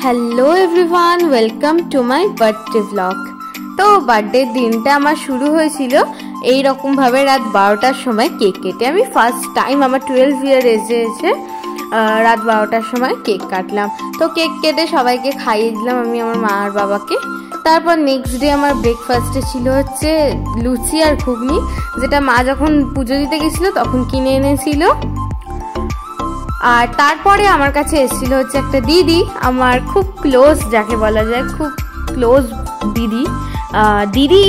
Hello everyone, welcome to my birthday blog. তো birthday দিনটা আমার শুরু হয়েছিল এই রকম ভাবে রাত 12টার সময় কেক কেটে। আমি ফার্স্ট টাইম আমার 12 ইয়ার এজে এসে রাত 12টার সময় কেক কাটলাম। তো কেক কেটে সবাইকে খাইয়ে দিলাম আমি আমার মা আর বাবাকে। তারপর নেক্সট ডে আমার ব্রেকফাস্টে ছিল হচ্ছে লুচি আর ঘুগনি, যেটা মা যখন পুজো দিতে গেছিলো তখন কিনে এনেছিল। আর তারপরে আমার কাছে এসেছিল হচ্ছে একটা দিদি, আমার খুব ক্লোজ, যাকে বলা যায় খুব ক্লোজ দিদি। দিদি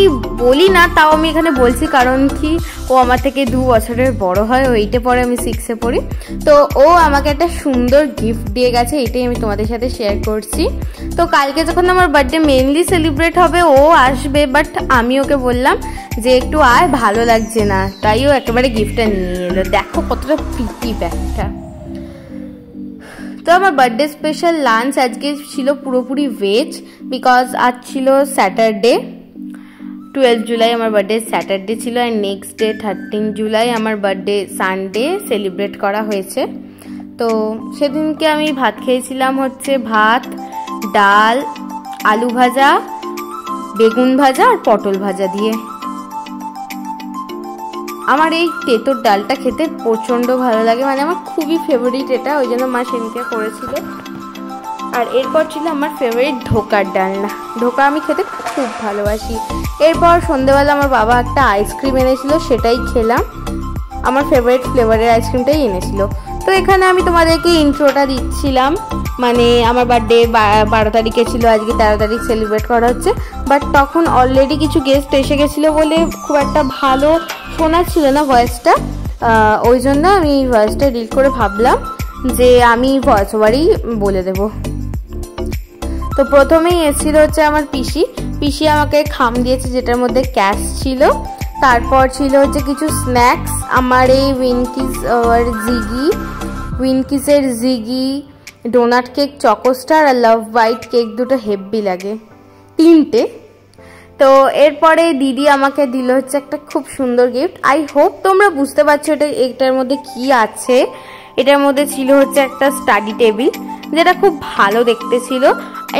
বলি না, তাও আমি এখানে বলছি কারণ কি ও আমার থেকে 2 বছরের বড় হয়, ও 8-এ পড়ে, আমি 6-এ পড়ি। তো ও আমাকে একটা সুন্দর গিফট দিয়ে গেছে, এটাই আমি তোমাদের সাথে শেয়ার করছি। তো কালকে যখন আমার বার্থডে মেনলি সেলিব্রেট হবে ও আসবে, বাট আমি ওকে বললাম যে একটু আয়, ভালো লাগছে না, তাই ও একেবারে গিফটটা নিয়ে এলো। দেখো কতটা প্রীতি ব্যাগটা। তো আমার বার্থডে স্পেশাল লাঞ্চ আজকে ছিল পুরোপুরি ভেজ, বিকজ আজ ছিল স্যাটারডে। 12 জুলাই আমার বার্থডে স্যাটারডে ছিল, আর নেক্সট ডে 13 জুলাই আমার বার্থডে সানডে সেলিব্রেট করা হয়েছে। তো সেদিনকে আমি ভাত খেয়েছিলাম হচ্ছে ভাত, ডাল, আলু ভাজা, বেগুন ভাজা আর পটল ভাজা দিয়ে। আমার এই তেঁতোর ডালটা খেতে প্রচণ্ড ভালো লাগে, মানে আমার খুবই ফেভারিট এটা, ওই জন্য মা সেদিনকে করেছিল। আর এরপর ছিল আমার ফেভারিট ধোকার ডালনা। ধোকা আমি খেতে খুব ভালোবাসি। এরপর সন্ধ্যেবেলা আমার বাবা একটা আইসক্রিম এনেছিল, সেটাই খেলাম। আমার ফেভারিট ফ্লেভারের আইসক্রিমটাই এনেছিল। তো এখানে আমি তোমাদেরকে ইন্ট্রোটা দিচ্ছিলাম, মানে আমার বার্থডে 12 তারিখে ছিল, আজকে 13 তারিখ সেলিব্রেট করা হচ্ছে। বাট তখন অলরেডি কিছু গেস্ট এসে গেছিলো বলে খুব একটা ভালো শোনা ছিল না ভয়েসটা, ওই জন্য আমি ভয়েসটা ডিলিট করে ভাবলাম যে আমি ভয়েস ওভারই বলে দেব। তো প্রথমেই এসেছিল হচ্ছে আমার পিসি আমাকে খাম দিয়েছে, যেটার মধ্যে ক্যাশ ছিল। তারপর ছিল হচ্ছে কিছু স্ন্যাক্স, আমার এই উইনকিসের জিগি, ডোনাট কেক, চকোস্টার আর লাভ বাইট কেক, দুটো হেভি লাগে, 3টে। তো এরপরে দিদি আমাকে দিল হচ্ছে একটা খুব সুন্দর গিফট। আই হোপ তোমরা বুঝতে পারছো এটার মধ্যে কি আছে। এটার মধ্যে ছিল হচ্ছে একটা স্টাডি টেবিল, যেটা খুব ভালো দেখতে ছিল।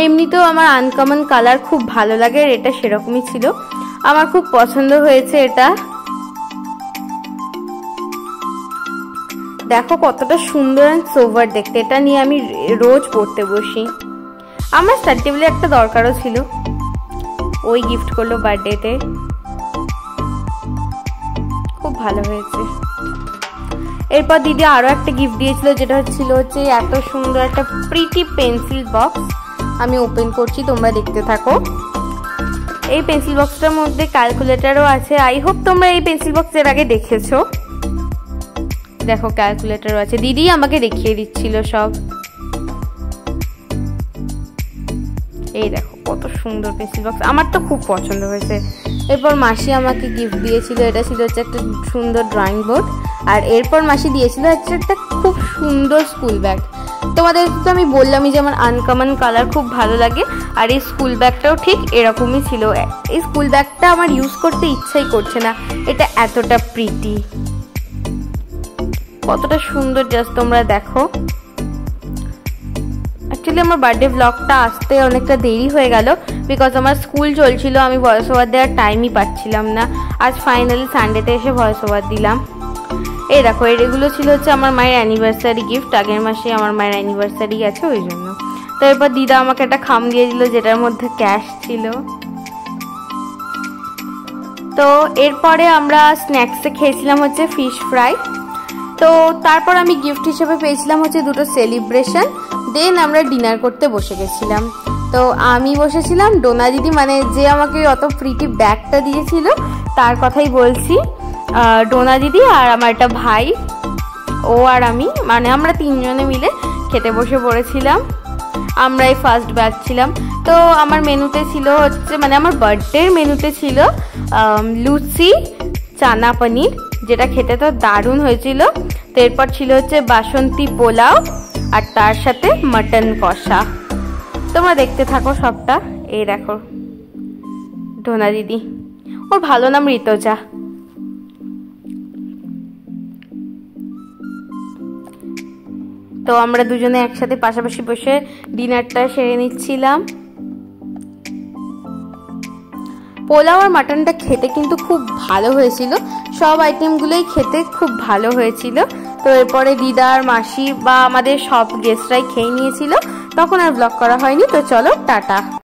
এমনিতেও আমার আনকমন কালার খুব ভালো লাগে, আর এটা সেরকমই ছিল, আমার খুব পছন্দ হয়েছে এটা। দেখো কতটা সুন্দর অ্যান্ড সোভার দেখতে, এটা নিয়ে আমি রোজ পড়তে বসি। আমার স্টাডি টেবিলে একটা দরকারও ছিল, ওই গিফট করলো বার্থডেতে, খুব ভালো হয়েছে। এরপর দিদি আরো একটা গিফট দিয়েছিল, যেটা ছিল হচ্ছে এত সুন্দর একটা প্রিটি পেন্সিল বক্স। আমি ওপেন করছি, তোমরা দেখতে থাকো। এই পেন্সিল বক্সটার মধ্যে ক্যালকুলেটরও আছে। আই হোপ তোমরা এই পেন্সিল বক্স এর আগে দেখেছো। দেখো ক্যালকুলেটরও আছে, দিদি আমাকে দেখিয়ে দিচ্ছিল সব। এই দেখো কত সুন্দর পেন্সিল বক্স, আমার তো খুব পছন্দ হয়েছে। এরপর মাসি আমাকে গিফট দিয়েছিল, এটা ছিল হচ্ছে একটা সুন্দর ড্রয়িং বোর্ড। আর এরপর মাসি দিয়েছিল হচ্ছে একটা খুব সুন্দর স্কুল ব্যাগ। তোমাদের তো আমি বললামই যে আমার আনকমন কালার খুব ভালো লাগে, আর এই স্কুল ব্যাগটাও ঠিক এরকমই ছিল। এই স্কুল ব্যাগটা আমার ইউজ করতে ইচ্ছাই করছে না, এটা এতটা প্রিটি, কতটা সুন্দর, জাস্ট তোমরা দেখো। অ্যাকচুয়ালি আমার বার্থডে ব্লগটা আসতে অনেকটা দেরি হয়ে গেল, বিকজ আমার স্কুল চলছিল, আমি ভয়েস ওভার দেওয়ার টাইমই পাচ্ছিলাম না। আজ ফাইনালি সানডেতে এসে ভয়েস ওভার দিলাম। এই দেখো এগুলো ছিল হচ্ছে আমার মায়ের অ্যানিভার্সারি গিফট, আগের মাসে আমার মায়ের অ্যানিভার্সারি আছে ওই জন্য। তো এরপর দিদা আমাকে একটা খাম দিয়ে দিল, যেটার মধ্যে ক্যাশ ছিল। তো এরপরে আমরা স্ন্যাক্সে খেয়েছিলাম হচ্ছে ফিশ ফ্রাই। তো তারপর আমি গিফট হিসেবে পেয়েছিলাম হচ্ছে 2টো সেলিব্রেশন। দেন আমরা ডিনার করতে বসে গেছিলাম। তো আমি বসেছিলাম, ডোনা দিদি মানে যে আমাকে অত প্রিটি ব্যাগটা দিয়েছিল তার কথাই বলছি, ডোনা দিদি আর আমার একটা ভাই, ও আর আমি, মানে আমরা 3 জনে মিলে খেতে বসে পড়েছিলাম। আমরাই ফার্স্ট ব্যাচ ছিলাম। তো আমার মেনুতে ছিল হচ্ছে, মানে আমার বার্থডের মেনুতে ছিল লুচি, চানা পনির, যেটা খেতে তো দারুণ হয়েছিল। তো এরপর ছিল হচ্ছে বাসন্তী পোলাও, আর তার সাথে মটন কষা। তোমরা দেখতে থাকো সবটা। এই দেখো ডোনা দিদি, ওর ভালো নাম ঋতুজা। তো তো আমরা দুজনে একসাথে পাশাপাশি বসে ডিনারটা সেরে নিচ্ছিলাম। পোলাও আর মাটনটা খেতে কিন্তু খুব ভালো হয়েছিল, সব আইটেমগুলোই খেতে খুব ভালো হয়েছিল। তো এরপরে দিদার মাসি বা আমাদের সব গেস্টরাই খেয়ে নিয়েছিল, তখন আর ব্লগ করা হয়নি। তো চলো টাটা।